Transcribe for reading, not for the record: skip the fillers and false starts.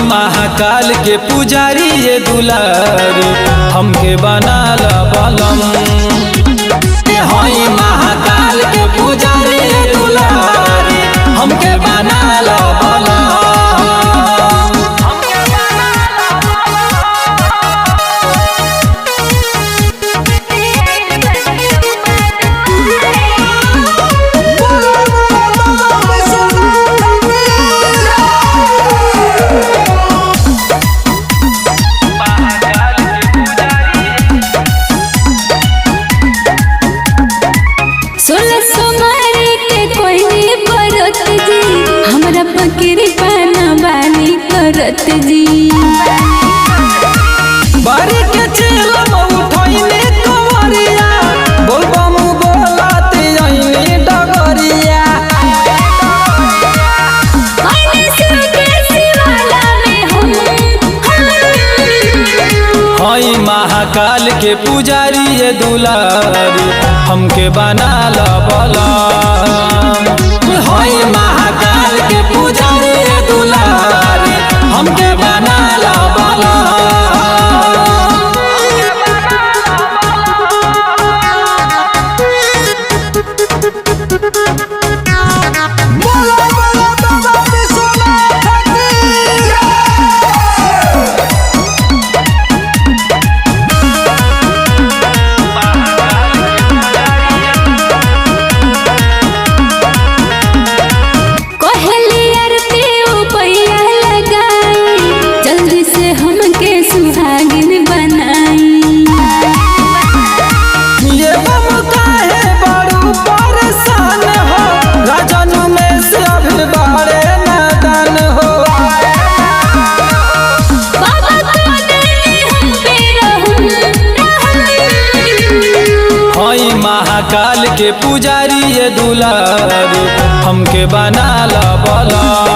महाकाल के पुजारी ये दुलारी हमके बनाला बलम। हई महाकाल के पुजारी ये दुलारी हमके बनाला बलम। करत जी बारी के चिलम उठैले कवरिया बोलबम बोलत आइले डगरिया। आइने सुके शिवाला में हम हई महाकाल के पुजारी ये दुलारी हमके बनाला बलम। हई महाकाल के पुजारी ये दुलारी हमके बनाला बलम। सुहागिन बनाई ये बम काहे बड़ू परेशान हो राजन में से अभी बड़े नादान हो। बाबा को देने हम पे हई महाकाल के पुजारी ये दुलारी हमके बनाला बलम।